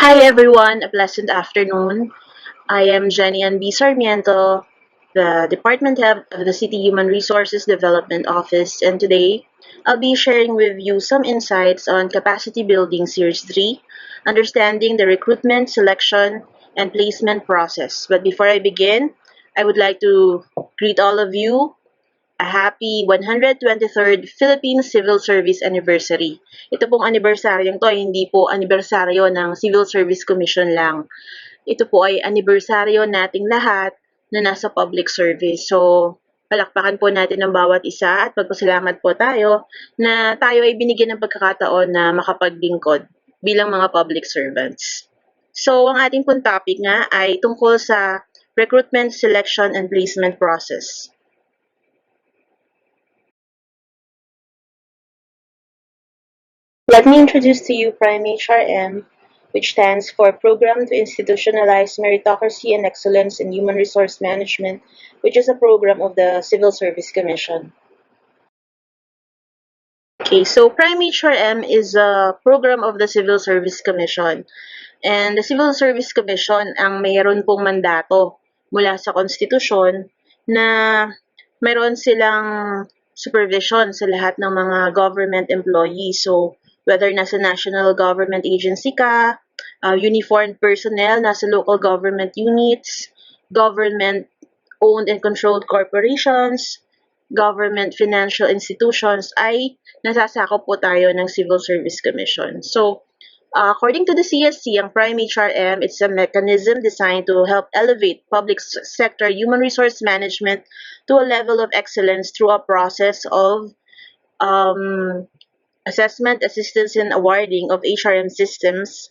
Hi everyone, a pleasant afternoon. I am Jenny Ann B. Sarmiento, the Department Head of the City Human Resources Development Office, and today I'll be sharing with you some insights on Capacity Building Series 3, understanding the recruitment, selection, and placement process. But before I begin, I would like to greet all of you a happy 123rd Philippine Civil Service Anniversary. Ito pong anibersaryong to ay hindi po anibersaryo ng Civil Service Commission lang. Ito po ay anibersaryo nating lahat na nasa public service. So, palakpakan po natin ang bawat isa at magpasalamat po tayo na tayo ay binigyan ng pagkakataon na makapaglingkod bilang mga public servants. So, ang ating pong topic nga ay tungkol sa recruitment, selection, and placement process. Let me introduce to you Prime HRM, which stands for Program to Institutionalize Meritocracy and Excellence in Human Resource Management, which is a program of the Civil Service Commission. Okay, so Prime HRM is a program of the Civil Service Commission. And the Civil Service Commission ang mayroon pong mandato mula sa konstitusyon na mayroon silang supervision sa lahat ng mga government employees. So, whether nasa national government agency ka, uniformed personnel, nasa local government units, government-owned and controlled corporations, government financial institutions, ay nasasakop po tayo ng Civil Service Commission. So, according to the CSC, ang Prime HRM, it's a mechanism designed to help elevate public sector human resource management to a level of excellence through a process of assessment, assistance, and awarding of HRM systems,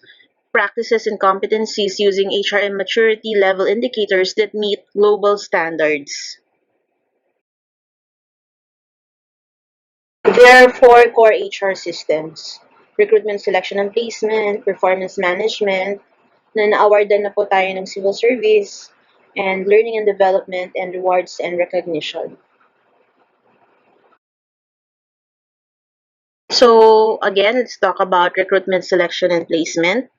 practices, and competencies using HRM maturity level indicators that meet global standards. There are four core HR systems: recruitment, selection, and placement, performance management, na na-awardan na po tayo ng civil service, and learning and development, and rewards and recognition. So again, let's talk about recruitment, selection, and placement.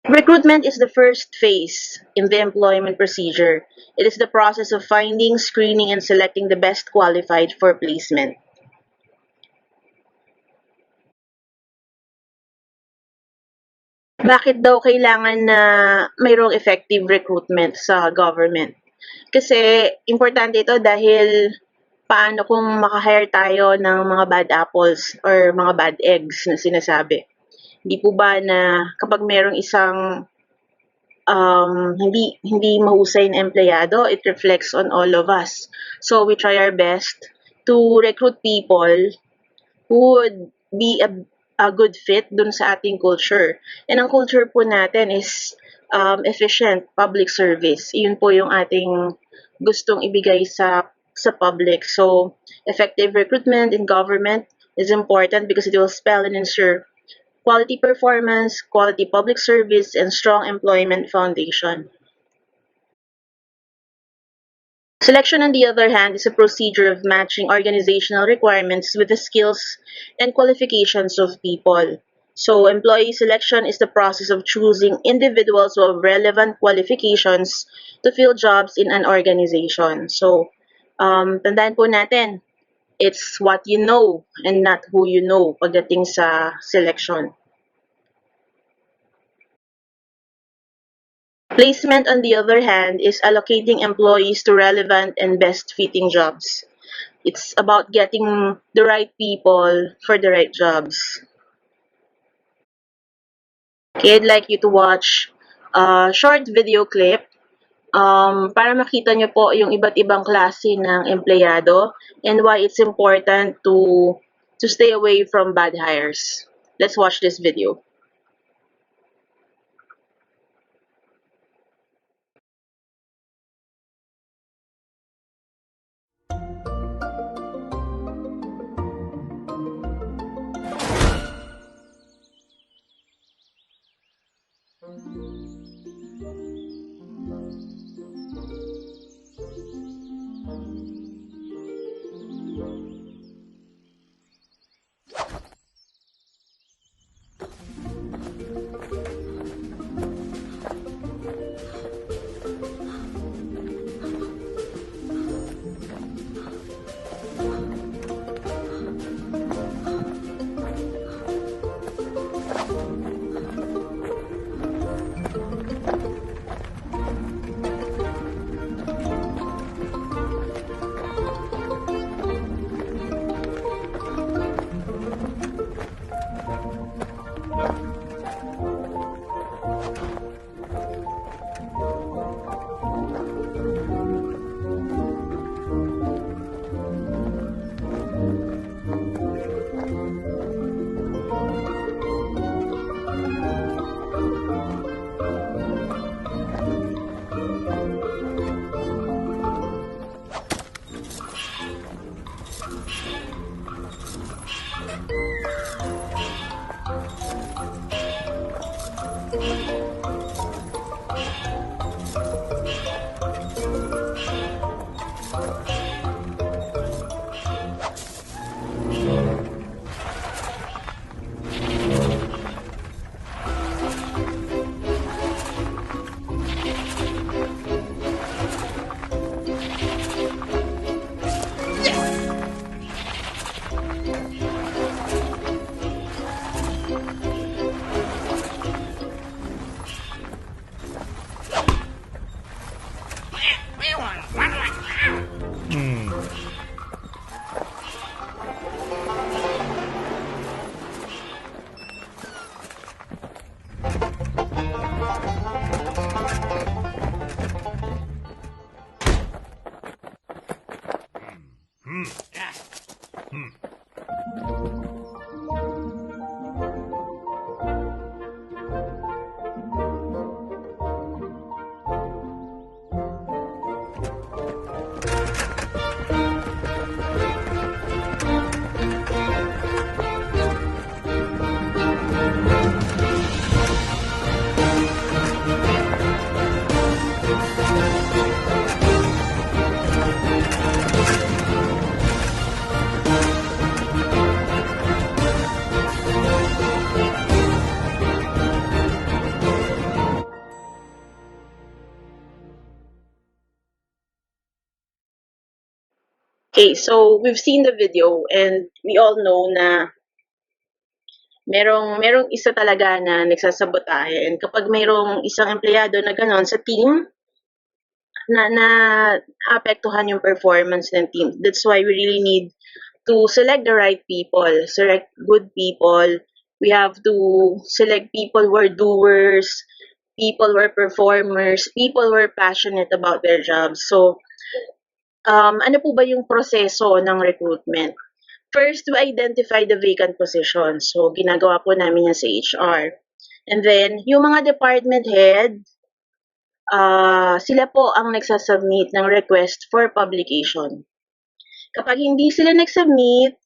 Recruitment is the first phase in the employment procedure. It is the process of finding, screening, and selecting the best qualified for placement. Bakit daw kailangan na mayroong effective recruitment sa government? Kasi importante ito dahil paano kung makahire tayo ng mga bad apples or mga bad eggs na sinasabi? Hindi po ba na kapag merong isang hindi mahusay na empleyado, it reflects on all of us. So we try our best to recruit people who would be a good fit dun sa ating culture. And ang culture po natin is efficient public service. Yun po yung ating gustong ibigay sa public. So, effective recruitment in government is important because it will spell and ensure quality performance, quality public service, and strong employment foundation. Selection, on the other hand, is a procedure of matching organizational requirements with the skills and qualifications of people. So, employee selection is the process of choosing individuals who have relevant qualifications to fill jobs in an organization. So, tandaan po natin, it's what you know and not who you know pagdating sa selection. Placement, on the other hand, is allocating employees to relevant and best fitting jobs. It's about getting the right people for the right jobs. Okay, I'd like you to watch a short video clip para makita nyo po yung iba't ibang klase ng empleyado and why it's important to stay away from bad hires. Let's watch this video. Okay, so we've seen the video and we all know na merong isa talaga na nagsasabotahe, and kapag merong isang empleyado na gano'n sa team, na apektuhan yung performance ng team. That's why we really need to select the right people, select good people. We have to select people who are doers, people who are performers, people who are passionate about their jobs. So, ano po ba yung proseso ng recruitment? First, we identify the vacant positions. So, ginagawa po namin yan sa HR. And then, yung mga department head, sila po ang nagsasubmit ng request for publication. Kapag hindi sila nag-submit,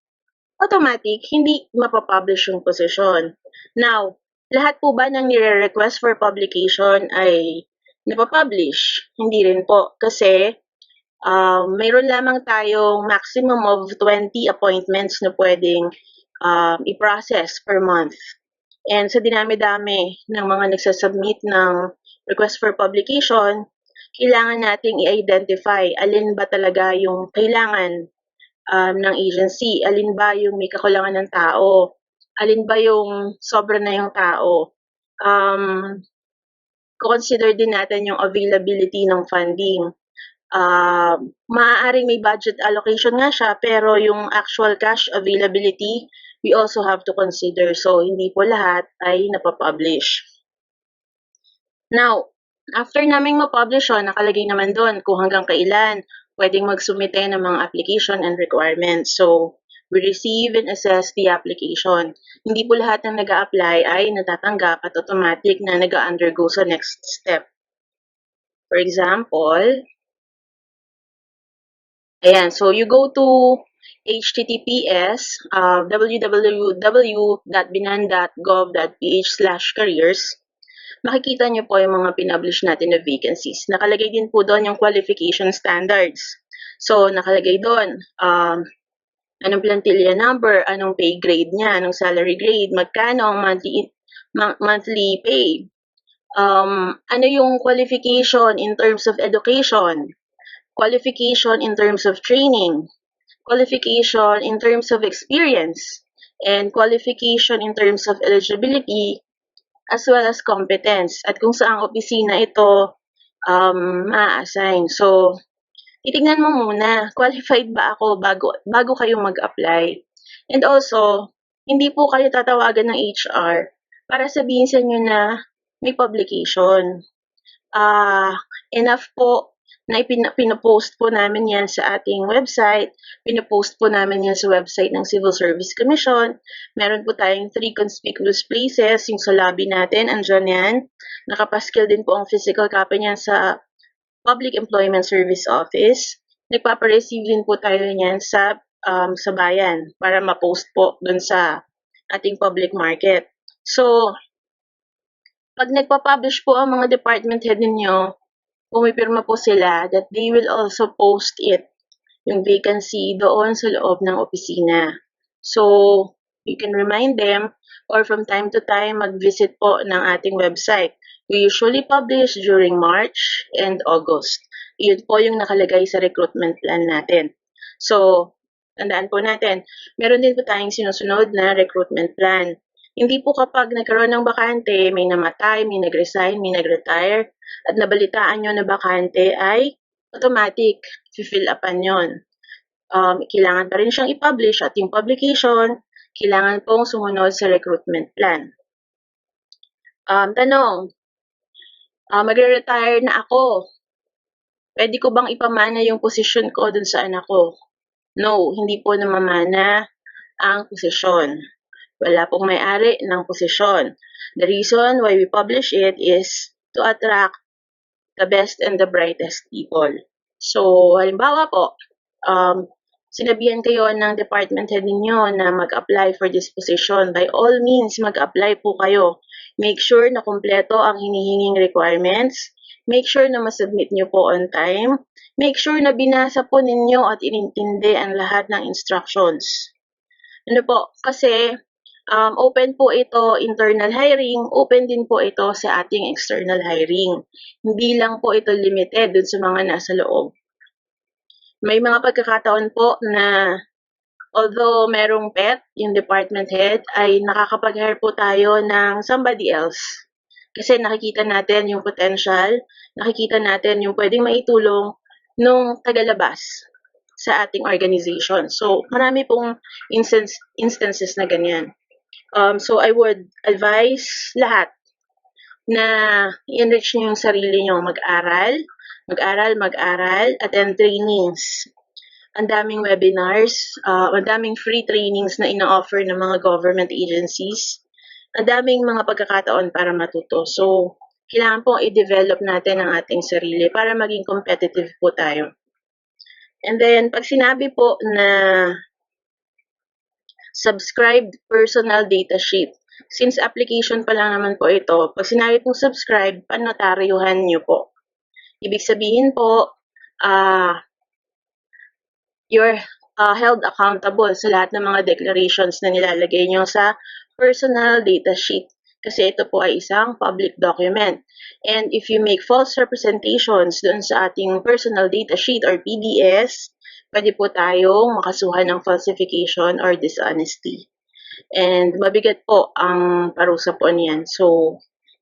automatic, hindi mapapublish yung position. Now, lahat po ba ng nire-request for publication ay napapublish? Hindi rin po. Kasi, mayroon lamang tayong maximum of 20 appointments na pwedeng i-process per month. And sa dinami-dami ng mga nagsasubmit ng request for publication, kailangan nating i-identify alin ba talaga yung kailangan ng agency, alin ba yung may kakulangan ng tao, alin ba yung sobra na yung tao. Consider din natin yung availability ng funding. Maaaring may budget allocation nga siya, pero yung actual cash availability, we also have to consider. So, hindi po lahat ay napapublish. Now, after naming ma-publish yun, nakalagay naman doon kung hanggang kailan pwedeng magsumite ng mga application and requirements. So, we receive and assess the application. Hindi po lahat ng nag-a-apply ay natatanggap at automatic na nag-undergo sa next step. For example, ayan, so you go to https www.binan.gov.ph/careers. Makikita niyo po yung mga pinublish natin na vacancies. Nakalagay din po doon yung qualification standards. So, nakalagay doon, anong plantilla number, anong pay grade niya, anong salary grade, magkano ang monthly pay, ano yung qualification in terms of education, qualification in terms of training, qualification in terms of experience, and qualification in terms of eligibility, as well as competence, at kung saang opisina ito ma-assign. So, titignan mo muna, qualified ba ako bago kayo mag-apply. And also, hindi po kayo tatawagan ng HR para sabihin sa inyo na may publication. Enough po na pinopost po namin yan sa ating website, pinopost po namin yan sa website ng Civil Service Commission. Meron po tayong 3 conspicuous places, yung sa lobby natin, andyan yan. Nakapaskil din po ang physical copy niyan sa Public Employment Service Office. Nagpapareceive din po tayo niyan sa sa bayan para ma-post po dun sa ating public market. So, pag nagpa-publish po ang mga department head ninyo, pumipirma po sila that they will also post it, yung vacancy doon sa loob ng opisina. So, you can remind them or from time to time mag-visit po ng ating website. We usually publish during March and August. Yun po yung nakalagay sa recruitment plan natin. So, tandaan po natin, meron din po tayong sinusunod na recruitment plan. Hindi po kapag nagkaroon ng bakante, may namatay, may nag-resign, may nag-retire, at nabalitaan nyo na bakante ay automatic, fill upan yon. Kailangan pa rin siyang i-publish at yung publication, kailangan pong sumunod sa recruitment plan. Tanong, magre-retire na ako. Pwede ko bang ipamana yung posisyon ko dun sa anak ko? No, hindi po namamana ang posisyon. Wala pong may-ari ng posisyon. The reason why we publish it is to attract the best and the brightest people. So, halimbawa po, sinabihan kayo ng department head ninyo na mag-apply for this position. By all means, mag-apply po kayo. Make sure na kumpleto ang hinihinging requirements. Make sure na masubmit nyo po on time. Make sure na binasa po ninyo at inintindi ang lahat ng instructions. Ano po? Kasi open po ito internal hiring, open din po ito sa ating external hiring. Hindi lang po ito limited dun sa mga nasa loob. May mga pagkakataon po na although merong pet, yung department head, ay nakakapag-hire po tayo ng somebody else. Kasi nakikita natin yung potential, nakikita natin yung pwedeng maitulong nung tagalabas sa ating organization. So, marami pong instances na ganyan. So, I would advise lahat na i-enrich niyo yung sarili niyo, mag-aral, attend trainings. Ang daming webinars, ang daming free trainings na ina-offer ng mga government agencies. Ang daming mga pagkakataon para matuto. So, kailangan po i-develop natin ang ating sarili para maging competitive po tayo. And then, pag sinabi po na subscribed personal data sheet. Since application pa lang naman po ito, pag sinabi pong subscribe, panotaryuhan nyo po. Ibig sabihin po, you're held accountable sa lahat ng mga declarations na nilalagay nyo sa personal data sheet. Kasi ito po ay isang public document. And if you make false representations doon sa ating personal data sheet or PDS, pwede po tayong makasuhan ng falsification or dishonesty. And mabigat po ang parusa po niyan. So,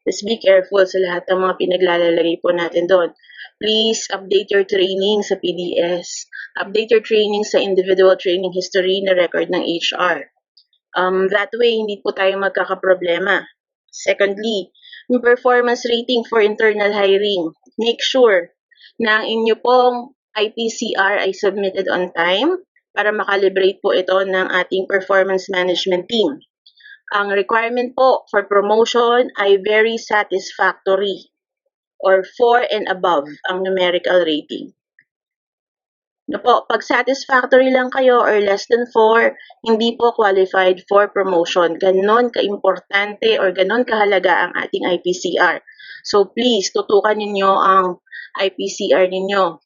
just be careful sa lahat ng mga pinaglalagay po natin doon. Please update your training sa PDS. Update your training sa individual training history na record ng HR. That way, hindi po tayo magkakaproblema. Secondly, yung performance rating for internal hiring. Make sure na ang inyo pong IPCR ay submitted on time para makalibrate po ito ng ating performance management team. Ang requirement po for promotion ay very satisfactory or 4 and above ang numerical rating. No po, pag satisfactory lang kayo or less than 4, hindi po qualified for promotion. Ganon ka-importante or ganon kahalaga ang ating IPCR. So please, tutukan ninyo ang IPCR ninyo.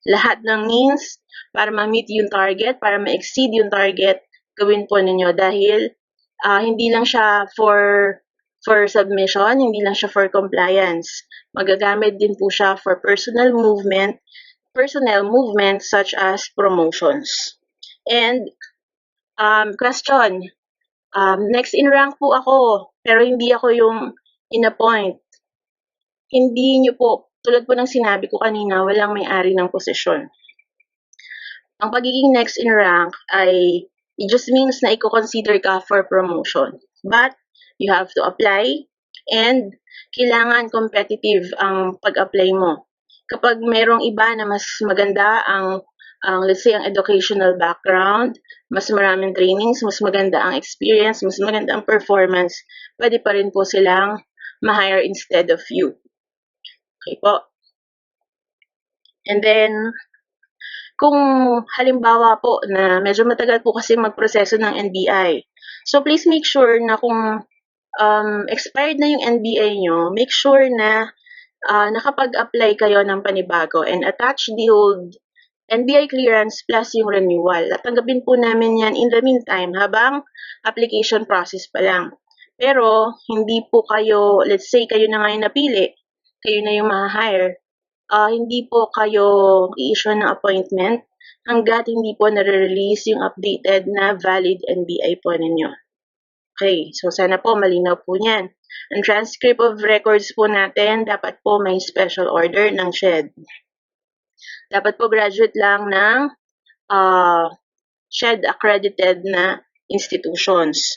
Lahat ng means para ma-meet yung target, para ma-exceed yung target, gawin po ninyo dahil hindi lang siya for submission, hindi lang siya for compliance. Magagamit din po siya for personnel movement such as promotions. And question, next in rank po ako, pero hindi ako yung in-appoint. Hindi nyo po, tulad po ng sinabi ko kanina, walang may-ari ng posisyon. Ang pagiging next in rank ay it just means na i-consider ka for promotion. But you have to apply and kailangan competitive ang pag-apply mo. Kapag merong iba na mas maganda ang let's say ang educational background, mas maraming trainings, mas maganda ang experience, mas maganda ang performance, pwede pa rin po silang ma-hire instead of you. Okay po. And then, kung halimbawa po na medyo matagal po kasi magproseso ng NBI. So please make sure na kung expired na yung NBI nyo, make sure na nakapag-apply kayo ng panibago and attach the old NBI clearance plus yung renewal. At tanggapin po namin yan in the meantime habang application process pa lang. Pero hindi po kayo, let's say kayo na ngayon napili, kayo na yung ma-hire, hindi po kayo i-issue ng appointment hanggat hindi po nare-release yung updated na valid NBI po ninyo. Okay, so sana po malinaw po niyan. Ang transcript of records po natin, dapat po may special order ng SHED. Dapat po graduate lang ng SHED accredited na institutions.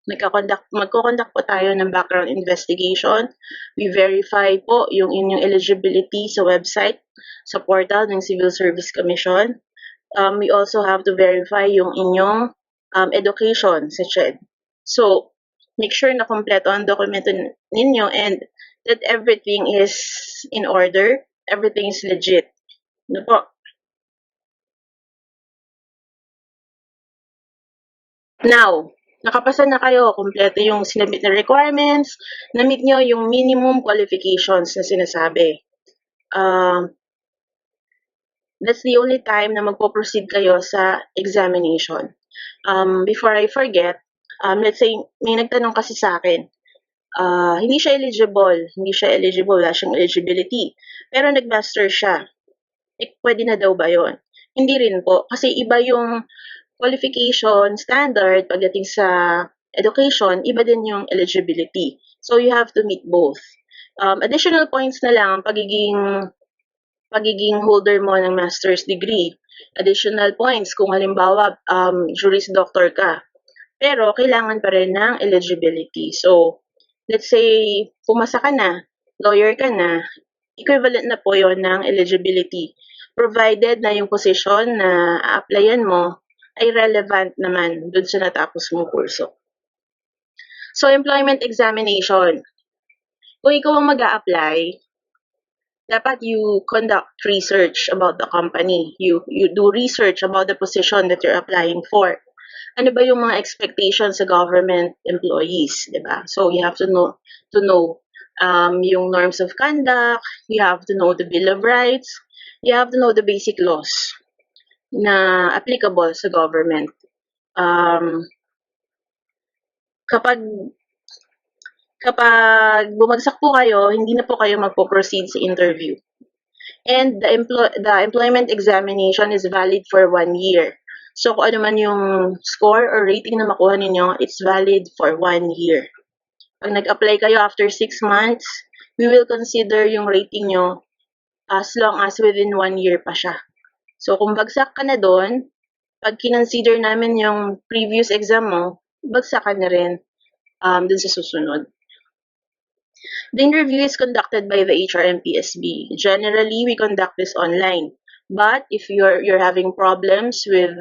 Magko-conduct po tayo ng background investigation. We verify po yung inyong eligibility sa website, sa portal ng Civil Service Commission. We also have to verify yung inyong education sa SHED. So, make sure na kompleto ang dokumento ninyo and that everything is in order, everything is legit. Ano po? Now, nakapasa na kayo, kompleto yung sinabit na requirements, na-meet nyo yung minimum qualifications na sinasabi. That's the only time na magpo-proceed kayo sa examination. Before I forget, let's say, may nagtanong kasi sa akin, hindi siya eligible, wala siyang eligibility. Pero nag-master siya. Pwede na daw ba yun? Hindi rin po, kasi iba yung qualification standard pagdating sa education, iba din yung eligibility. So you have to meet both. Additional points na lang, pagiging holder mo ng master's degree. Additional points kung halimbawa Juris Doctor ka. Pero kailangan pa rin ng eligibility. So, let's say pumasa ka na, lawyer ka na, equivalent na po yon ng eligibility. Provided na yung position na a-applyan mo ay relevant naman dun sa natapos mong kurso. So, employment examination. Kung ikaw ang mag-a-apply, dapat you conduct research about the company. You do research about the position that you're applying for. Ano ba yung mga expectations sa government employees, di ba? So you have to know yung norms of conduct, you have to know the Bill of Rights, you have to know the basic laws na applicable sa government. Kapag bumagsak po kayo, hindi na po kayo magpo-proceed sa interview. And the employment examination is valid for 1 year. So kung ano man yung score or rating na makuha ninyo, it's valid for 1 year. Pag nag-apply kayo after 6 months, we will consider yung rating nyo as long as within 1 year pa siya. So kung bagsak ka na doon, pag kinonsider namin yung previous exam mo, bagsak ka na rin dun sa susunod. The interview is conducted by the HR and PSB. Generally, we conduct this online. But if you're having problems with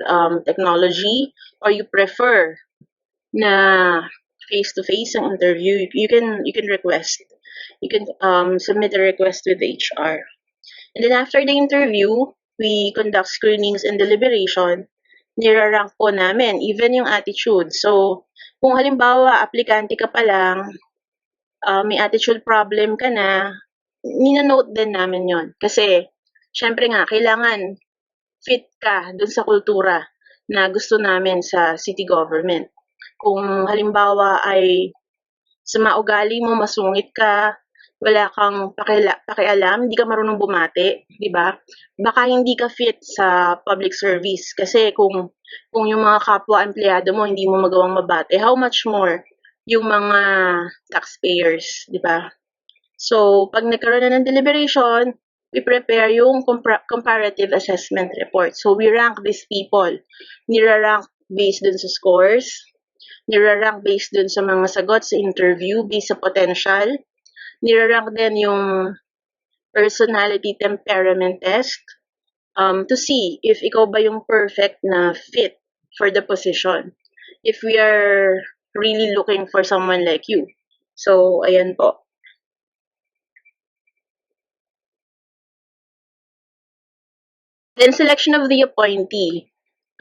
technology or you prefer na face-to-face ang interview, you can request. You can submit a request with the HR. And then after the interview, we conduct screenings and deliberation. Nirarank po namin, even yung attitude. So, kung halimbawa, aplikante ka pa lang, may attitude problem ka na, nina-note din namin yon. Kasi, syempre nga, kailangan fit ka dun sa kultura na gusto namin sa city government. Kung halimbawa ay sa maugali mo, masungit ka, wala kang pakialam, hindi ka marunong bumati, di ba? Baka hindi ka fit sa public service. Kasi kung yung mga kapwa empleyado mo hindi mo magawang mabati, how much more yung mga taxpayers, di ba? So, pag nagkaroon na ng deliberation, we prepare yung comparative assessment report. So, we rank these people. Nira-rank based dun sa scores, nira-rank based dun sa mga sagot sa interview, based sa potential, nira-rank din yung personality temperament test to see if ikaw ba yung perfect na fit for the position. If we are really looking for someone like you. So, ayan po. Then selection of the appointee.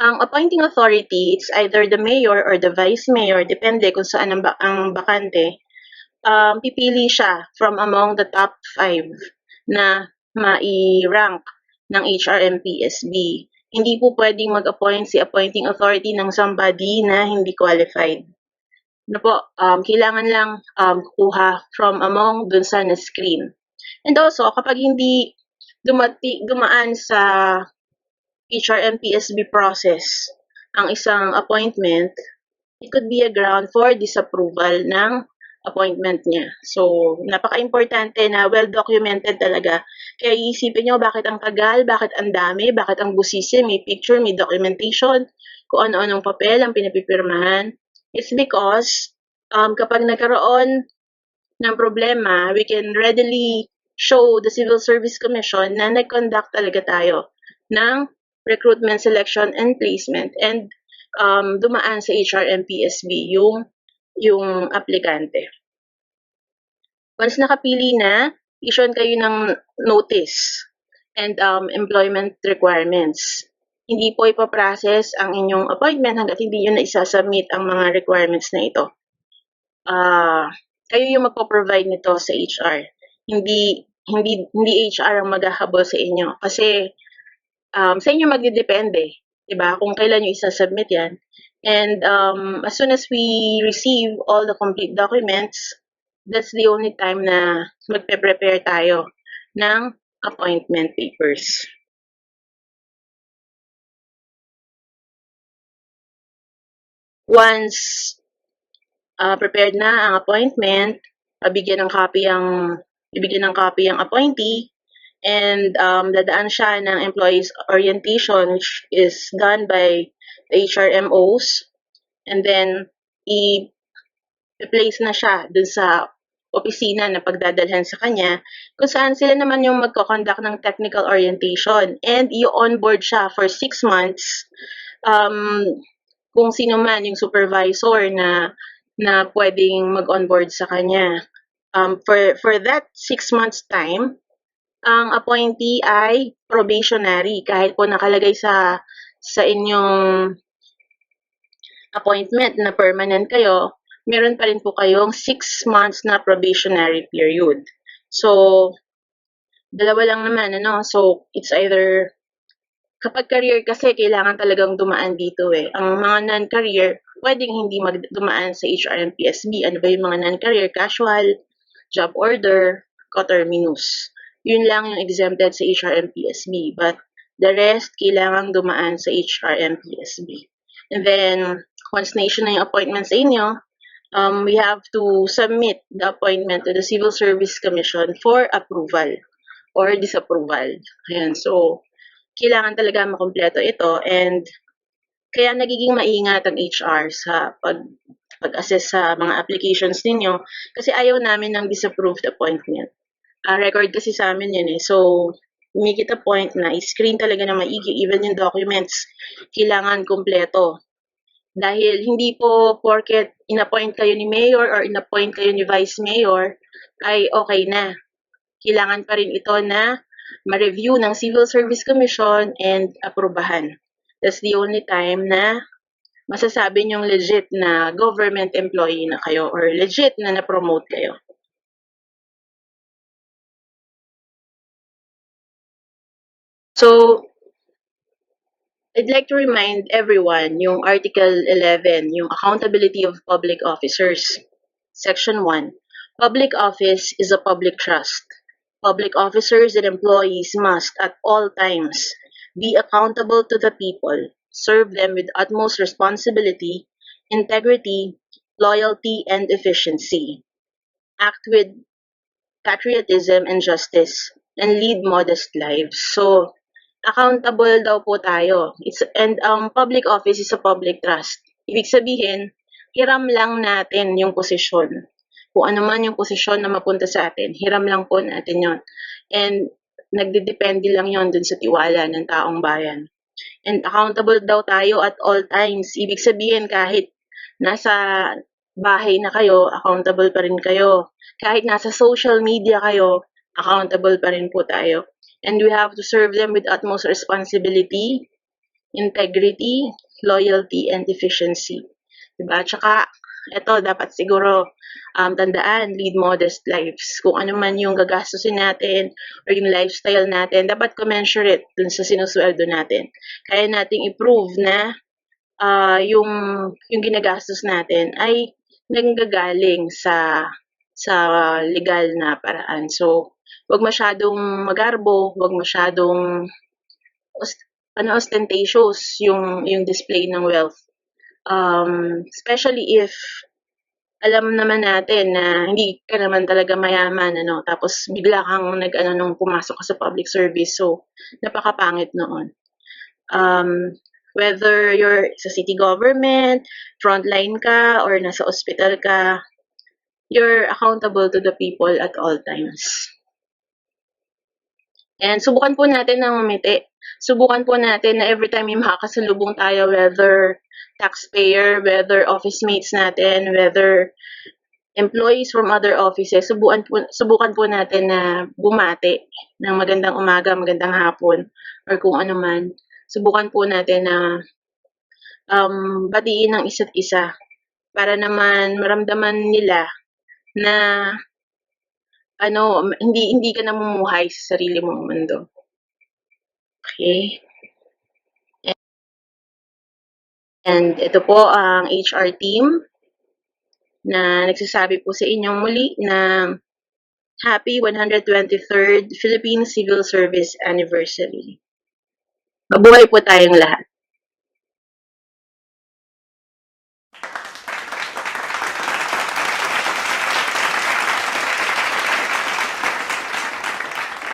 Ang appointing authority, it's either the mayor or the vice mayor, depende kung saan ang bakante. Pipili siya from among the top 5 na mai-rank ng HRMPSB. Hindi po pwedeng mag-appoint si appointing authority ng somebody na hindi qualified. Ano po, kailangan lang kukuha from among dun sa na-screen. And also, kapag hindi dumaan sa HRMPSB process ang isang appointment, it could be a ground for disapproval ng appointment niya. So, napaka-importante na well-documented talaga. Kaya iisipin nyo bakit ang tagal, bakit ang dami, bakit ang busisi, may picture, may documentation, kung ano-anong papel ang pinapipirmahan. It's because kapag nagkaroon ng problema, we can readily show the Civil Service Commission na nag-conduct talaga tayo ng recruitment, selection, and placement and dumaan sa HRMPSB yung aplikante. Once nakapili na, issue kayo ng notice and employment requirements. Hindi po ipaprocess ang inyong appointment hanggat hindi nyo na isasubmit ang mga requirements na ito. Kayo yung magpo-provide nito sa HR. Hindi HR ang maghahabol sa inyo. Kasi sa inyo magdidepende, diba? Kung kailan nyo isasubmit yan. And as soon as we receive all the complete documents, that's the only time na magpe-prepare tayo ng appointment papers. Once prepared na ang appointment, ibigyan ng copy ang appointee, and dadaan siya ng employees orientation, which is done by the HRMOs, and then i-place na siya dun sa opisina na pagdadalhan sa kanya, kung saan sila naman yung magko-conduct ng technical orientation, and i-onboard siya for 6 months kung sino man yung supervisor na pwedeng mag-onboard sa kanya. For that 6 months time, ang appointee ay probationary. Kahit po nakalagay sa inyong appointment na permanent kayo, meron pa rin po kayong 6 months na probationary period. So, dalawa lang naman, ano? So, it's either, kapag career kasi, kailangan talagang dumaan dito eh. Ang mga non-career, pwedeng hindi dumaan sa HRMPSB. Ano ba yung mga non-career? Casual, job order, coterminus. Yun lang yung exempted sa HRMPSB. But the rest, kailangan dumaan sa HRMPSB. And then, once na-issue na yung appointment sa inyo, we have to submit the appointment to the Civil Service Commission for approval or disapproval. Ayan, so, kailangan talaga makumpleto ito, and kaya nagiging maingat ang HR sa pag-assess sa mga applications ninyo kasi ayaw namin ng disapproved appointment. Record kasi sa amin yun eh. So, make it a point na i-screen talaga na maigi, even yung documents, kailangan kumpleto. Dahil hindi po porket in-appoint kayo ni mayor or in-appoint kayo ni vice mayor, ay okay na. Kailangan pa rin ito na ma-review ng Civil Service Commission and aprobahan. That's the only time na masasabi niyong legit na government employee na kayo or legit na na-promote kayo. So, I'd like to remind everyone yung Article 11, yung Accountability of Public Officers. Section 1. Public office is a public trust. Public officers and employees must, at all times, be accountable to the people, serve them with utmost responsibility, integrity, loyalty, and efficiency, act with patriotism and justice, and lead modest lives. So, accountable daw po tayo. Public office is a public trust. Ibig sabihin, hiram lang natin yung posisyon. Kung ano man yung posisyon na mapunta sa atin, hiram lang po natin yon. And nagdedepende lang yon dun sa tiwala ng taong bayan. And accountable daw tayo at all times. Ibig sabihin, kahit nasa bahay na kayo, accountable pa rin kayo. Kahit nasa social media kayo, accountable pa rin po tayo. And we have to serve them with utmost responsibility, integrity, loyalty, and efficiency. Diba? Tsaka, ito, dapat siguro tandaan, lead modest lives. Kung ano man yung gagastusin natin or yung lifestyle natin, dapat commensurate dun sa sinusweldo natin. Kaya nating i-prove na yung ginagastos natin ay nanggagaling sa legal na paraan. So, wag masyadong magarbo, wag masyadong ostentatious yung display ng wealth. Especially if alam naman natin na hindi ka naman talaga mayaman, ano, tapos bigla kang nung pumasok ka sa public service. So, napakapangit noon. Whether you're sa city government, frontline ka, or nasa hospital ka, you're accountable to the people at all times. And subukan po natin na umiti. Subukan po natin na every time may makakasalubong tayo, whether taxpayer, whether office mates natin, whether employees from other offices, subukan po natin na bumati ng magandang umaga, magandang hapon, or kung ano man. Subukan po natin na batiin ng isa't isa para naman maramdaman nila na hindi ka namumuhay sa sarili mong mundo. Okay? And ito po ang HR team na nagsasabi po sa inyong muli na Happy 123rd Philippine Civil Service Anniversary. Mabuhay po tayong lahat.